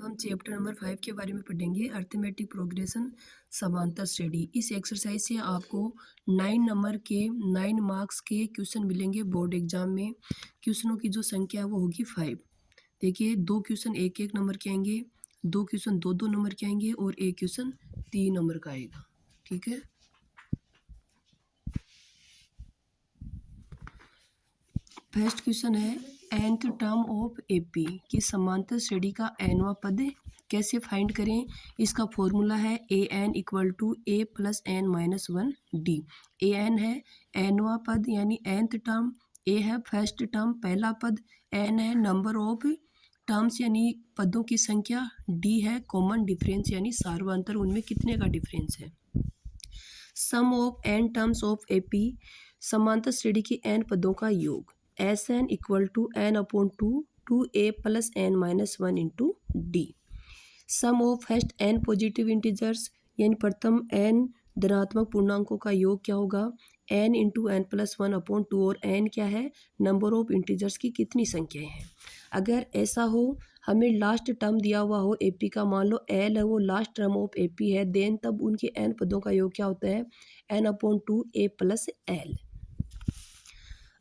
हम chapter number 5 के बारे में पढ़ेंगे, अर्थमेटिक प्रोग्रेशन समांतर श्रेणी। इस एक्सरसाइज से आपको 9 मार्क्स के क्वेश्चन मिलेंगे बोर्ड एग्जाम में। क्वेश्चनों की जो संख्या है वो होगी 5। देखिए, 2 क्वेश्चन 1-1 नंबर के आएंगे, 2 क्वेश्चन 2-2 नंबर के आएंगे और 1 क्वेश्चन 3 नंबर का आएगा। ठीक है। फर्स्ट क्वेश्चन है, nth टर्म ऑफ एपी की समांतर श्रेणी का nवां पद कैसे फाइंड करें। इसका फॉर्मूला है an equal to a plus n minus 1d। an है nवां पद यानी nth टर्म, a है फर्स्ट टर्म पहला पद, n है नंबर ऑफ टर्म्स यानी पदों की संख्या, d है कॉमन डिफरेंस यानी सार्वंतर, उनमें कितने का डिफरेंस है। Sum of n terms of AP समांतर श्रेणी के n पदों का योग, S n equal to n upon two a plus N minus 1 into d. Sum of first n positive integers यानी प्रथम एन धनात्मक पूर्णांकों का योग क्या होगा, n into n plus 1 upon 2, और एन क्या है नंबर ऑफ इंटीजर्स की कितनी संख्याएं हैं। अगर ऐसा हो, हमें लास्ट टर्म दिया हुआ हो एपी का, मान लो एल है वो लास्ट टर्म ऑफ एपी है, देन तब उनके एन पदों का योग क्या होता है, एन अपॉन 2 ए प्लस एल।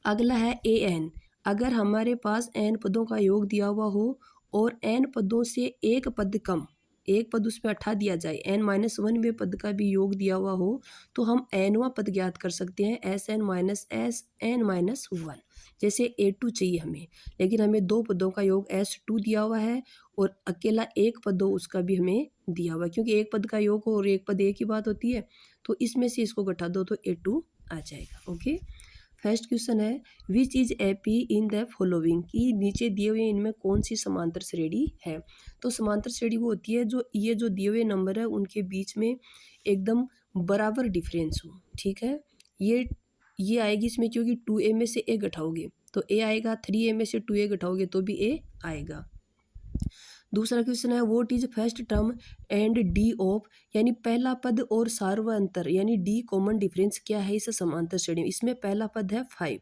अगला है ए एन। अगर हमारे पास एन पदों का योग दिया हुआ हो और एन पदों से एक पद कम, एक पद उसमें हटा दिया जाए, एन माइनस 1वें पद का भी योग दिया हुआ हो, तो हम एनवां पद ज्ञात कर सकते हैं, S N minus S N minus 1। जैसे ए2 चाहिए हमें, लेकिन हमें दो पदों का योग S2 दिया हुआ है और अकेला एक पद हो उसका भी हमें दिया हुआ है, क्योंकि एक पद का योग हो और एक पद एक ही बात होती है, तो इसमें से इसको घटा दो तो A2 आ जाएगा। ओके। फर्स्ट क्वेश्चन है, which is AP in the following, की नीचे दिए हुए इनमें कौन सी समांतर श्रेणी है। तो समांतर श्रेणी वो होती है जो ये जो दिए हुए नंबर है उनके बीच में एकदम बराबर डिफरेंस हो। ठीक है, ये आएगी इसमें, क्योंकि 2a में से a घटाओगे तो a आएगा, 3a में से 2a घटाओगे तो भी a आएगा। दूसरा क्वेश्चन है, what is first term and D of, यानी पहला पद और सार्वअंतर यानी डी कॉमन डिफरेंस क्या है इस समांतर श्रेणी में। इसमें पहला पद है 5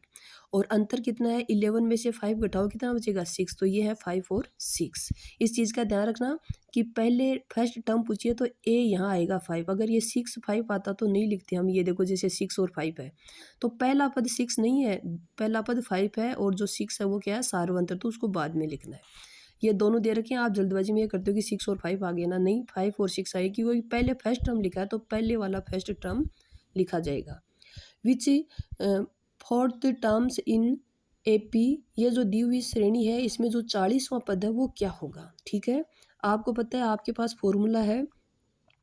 और अंतर कितना है, 11 में से 5 घटाओ कितना बचेगा 6, तो ये है 5 और 6। इस चीज़ का ध्यान रखना कि पहले फर्स्ट टर्म पूछिए तो ए यहाँ आएगा 5, अगर ये 6 5 आता तो नहीं लिखते हम, ये देखो जैसे 6 और 5 है तो पहला पद 6 नहीं है, पहला पद 5 है और जो 6 है वो क्या है सार्वअंतर, तो उसको बाद में लिखना है। ये दोनों दे रखे हैं, आप जल्दबाजी में ये करते हो कि 6 और 5 आ गया ना, नहीं 5 और 6 आए, क्योंकि पहले फर्स्ट टर्म लिखा है तो पहले वाला फर्स्ट टर्म लिखा जाएगा। विच फोर्थ टर्म्स इन एपी, ये जो दी हुई श्रेणी है इसमें जो 40वां पद है वो क्या होगा। ठीक है, आपको पता है आपके पास फॉर्मूला है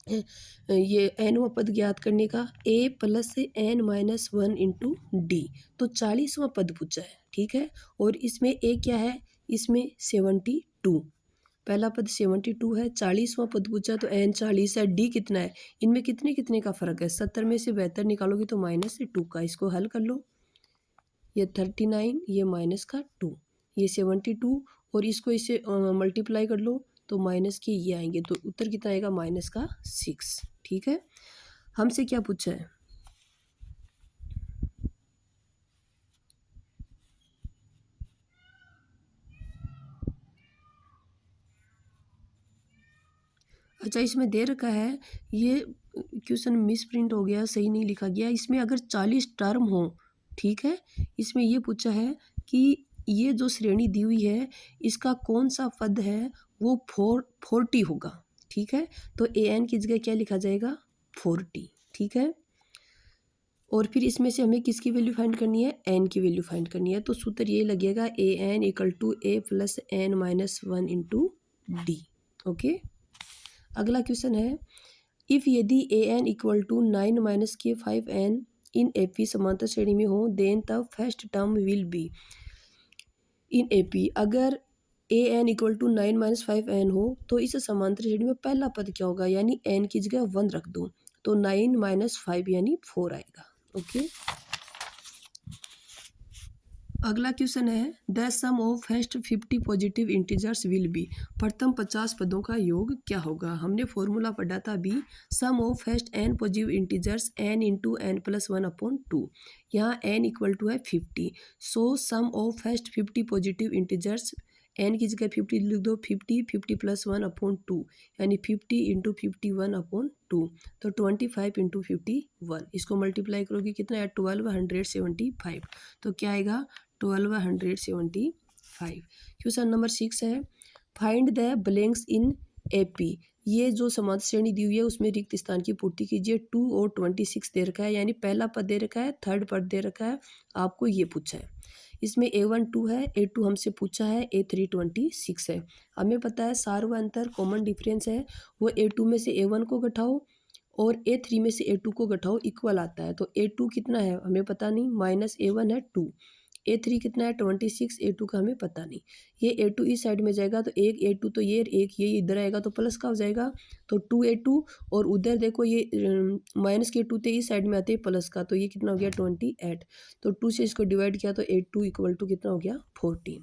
ये एनवां पद ज्ञात करने का, a plus N minus 1 into D. तो 40वां पद पूछा है। ठीक है, और इसमें a क्या है, इसमें 72, पहला पद 72 है, 40वां पद पूछा तो एन 40 है, डी कितना है, इनमें कितने कितने का फर्क है, 70 में से 72 निकालोगे तो -2 का, इसको हल कर लो, ये 39, ये -2, ये 72 और इसको इसे मल्टीप्लाई कर लो तो माइनस के ये आएंगे, तो उत्तर कितना आएगा -6। ठीक है, हमसे क्या पूछा है, अच्छा इसमें दे रखा है, ये क्वेश्चन मिस प्रिंट हो गया, सही नहीं लिखा गया, इसमें अगर 40 टर्म हो, ठीक है, इसमें ये पूछा है कि ये जो श्रेणी दी हुई है इसका कौन सा पद है वो 40 होगा। ठीक है, तो ए एन की जगह क्या लिखा जाएगा 40। ठीक है, और फिर इसमें से हमें किसकी वैल्यू फाइंड करनी है, एन की वैल्यू फाइंड करनी है, तो सूत्र ये लगेगा a n equal to a plus N minus 1 into d. Okay, अगला क्वेश्चन है, इफ यदि a n equal to 9 minus के 5 एन इन ए पी समांतर श्रेणी में हो, then the first term will be in A P. अगर a n equal to 9 minus 5 n हो तो इस समांतर श्रेणी में पहला पद क्या होगा, यानी एन की जगह 1 रख दो तो 9 माइनस 5 यानी 4 आएगा। ओके, अगला क्वेश्चन है, the sum of first 50 positive integers will be, प्रथम 50 पदों का योग क्या होगा। हमने फॉर्मूला पढ़ा था अभी, sum of first n positive integers n into n plus 1 upon 2, यहाँ एन इक्वल टू है 50, so sum of first 50 positive integers n की जगह 50 लिख दो, 50 प्लस 1/2 यानी 50 इंटू 51/2, तो 25 इंटू 51, इसको मल्टीप्लाई करोगे कितना है 1275, तो क्या आएगा 1275। क्वेश्चन नंबर 6 है find the blanks in AP। ये जो समांतर श्रेणी दी हुई है उसमें रिक्त स्थान की पूर्ति कीजिए। 2 और 26 दे रखा है, यानी पहला पद दे रखा है, थर्ड पद दे रखा है, आपको ये पूछा है। इसमें A1 2 है, A2 हमसे पूछा है, A3 26 है। हमें पता है सार व अंतर कॉमन डिफरेंस है, वो A2 में से A1 को घटाओ और A3 में से A2 को घटाओ, इक्वल आता है। तो A2 कितना है हमें पता नहीं, माइनस A1 है 2, A3 कितना है 26, A2 का हमें पता नहीं। ये A2 इस साइड में जाएगा तो एक A2 तो ये एक ये इधर आएगा तो प्लस का हो जाएगा, तो 2A2, और उधर देखो ये माइनस के 2 थे इस साइड में आते हैं प्लस का, तो ये कितना हो गया 28, तो 2 से इसको डिवाइड किया तो A2 इक्वल टू कितना हो गया 14।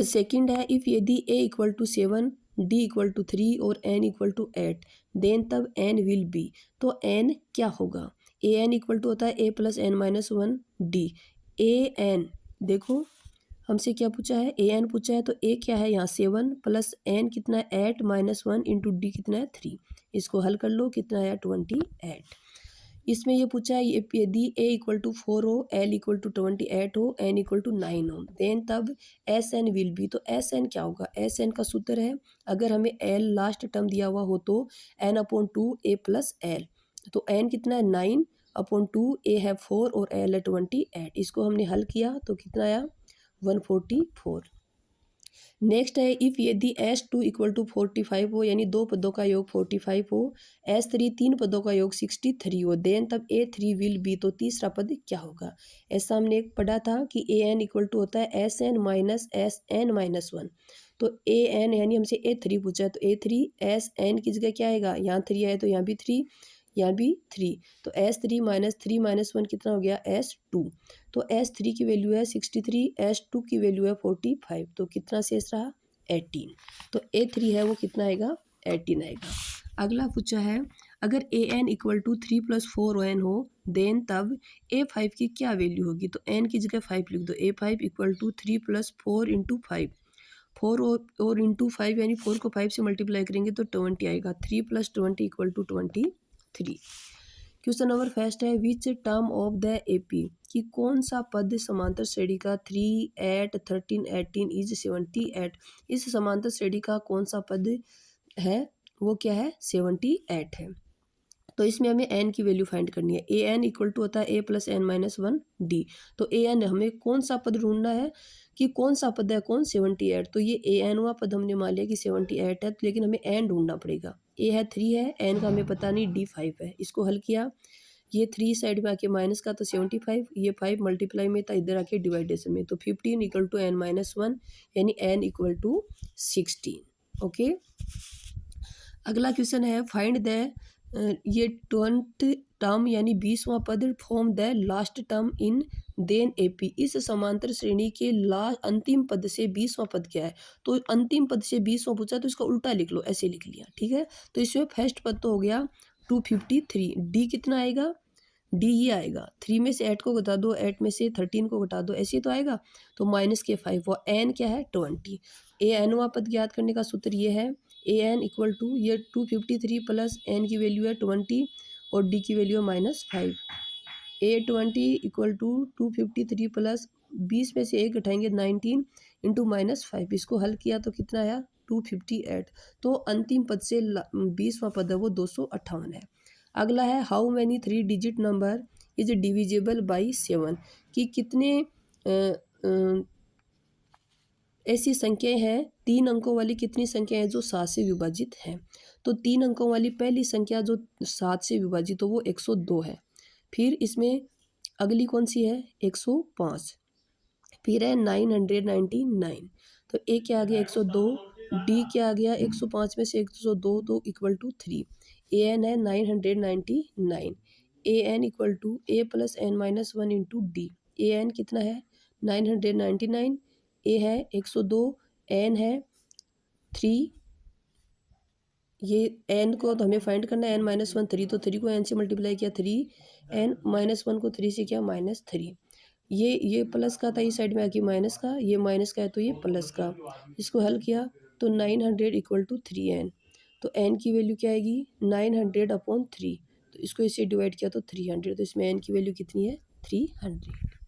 सेकंड है इफ यदि A equal to 7, D equal to 3 और N इक्वल टू 8, देन तब N विल बी। तो N क्या होगा, AN इक्वल टू होता है A plus N minus 1 D। AN देखो हमसे क्या पूछा है, AN पूछा है, तो A क्या है यहाँ 7 प्लस N कितना है 8 माइनस 1 इंटू D कितना है 3, इसको हल कर लो कितना है 28। इसमें ये पूछा है यदि A इक्वल टू 4 हो, L इक्वल टू 28 हो, N इक्वल टू 9 हो, देन तब SN विल बी। तो SN क्या होगा, SN का सूत्र है, अगर हमें L लास्ट टर्म दिया हुआ हो तो N/2 A प्लस L, तो N कितना है 9/2, A है 4 और L है 28, इसको हमने हल किया तो कितना आया 144। नेक्स्ट है इफ यदि S2 इक्वल टू 45 हो, यानी दो पदों का योग 45 हो, S3 तीन पदों का योग 63 हो, देन तब A3 विल बी। तो तीसरा पद क्या होगा, ऐसा हमने एक पढ़ा था कि AN इक्वल टू होता है SN माइनस SN माइनस 1, तो AN यानी हमसे A3 पूछा है, तो A3 SN की जगह क्या आएगा, यहाँ 3 आए तो यहाँ भी 3, यहाँ भी 3, तो S3 माइनस 3 माइनस 1 कितना हो गया S2, तो S3 की वैल्यू है 63, S2 की वैल्यू है 45, तो कितना शेष रहा 18, तो A3 है वो कितना आएगा 18 आएगा। अगला पूछा है अगर AN equal to 3 plus 4 N हो, देन तब A5 की क्या वैल्यू होगी, तो N की जगह 5 लिख दो, A5 equal to 3 plus 4 into 5, 4 और इंटू 5 यानी 4 को 5 से मल्टीप्लाई करेंगे तो 20 आएगा, 3 plus 20 equal to 23। Question number first है which term of the AP, कि कौन सा पद समांतर श्रेणी का 3 8 13 18 इज 78, इस समांतर श्रेणी का कौन सा पद है वो क्या है 78 है। तो इसमें हमें n की वैल्यू फाइंड करनी है, AN इक्वल टू होता है A plus N minus 1 D, तो AN हमें कौन सा पद ढूंढना है कि कौन सा पद है कौन 78, तो ये AN हुआ पद हमने मान लिया कि 78 है, लेकिन हमें n ढूंढना पड़ेगा, A है 3 है, n का हमें पता नहीं, D 5 है, इसको हल किया, ये 3 साइड में आके माइनस का तो 75, ये 5 मल्टीप्लाई में था इधर आके डिवाइडेशन में, तो 15 इक्वल टू N माइनस 1 यानी N इक्वल टू 16। ओके, अगला क्वेश्चन है फाइंड द ये 20 टर्म यानी 20वां पद form the last term in then AP, इस समांतर श्रेणी के अंतिम पद से 20वां पद क्या है, तो अंतिम पद से 20वां पूछा तो इसका उल्टा लिख लो, ऐसे लिख लिया, ठीक है। तो इसमें फर्स्ट पद तो हो गया 253, D कितना आएगा, D ही आएगा, 3 में से 8 को घटा दो, 8 में से 13 को घटा दो, ऐसे तो आएगा, तो माइनस के 5 और N क्या है 20। AN पद ज्ञात करने का सूत्र ये है, AN इक्वल टू ये 253 प्लस N की वैल्यू है 20 और D की वैल्यू है -5, A20 इक्वल टू 253 प्लस 20 में से 1 घटाएंगे 19 इंटू -5, इसको हल किया तो कितना आया 258, तो अंतिम पद से 20वां पद है वो 258 है। अगला है how many 3 digit number is divisible by 7, कि कितने ऐसी संख्याएं हैं 3 अंकों वाली कितनी संख्या है जो 7 से विभाजित हैं, तो 3 अंकों वाली पहली संख्या जो 7 से विभाजित हो वो 102 है, फिर इसमें अगली कौन सी है 105, फिर है 999, तो ए क्या आ गया 102, डी क्या आ गया 105 में से 102 तो इक्वल टू 3, ए एन है 999, a n equal to a plus N minus 1 into d, a n कितना है 999, ए है 102, एन है 3, ये एन को तो हमें फाइंड करना है एन माइनस 1 3, तो 3 को एन से मल्टीप्लाई किया 3, एन माइनस 1 को 3 से किया -3, ये प्लस का था, ये साइड में आके माइनस का, ये माइनस का है तो ये प्लस का। इसको हल किया तो 900 इक्वल टू 3n। तो n की वैल्यू क्या आएगी 900 अपॉन 3। तो इसको इससे डिवाइड किया तो 300, तो इसमें n की वैल्यू कितनी है 300।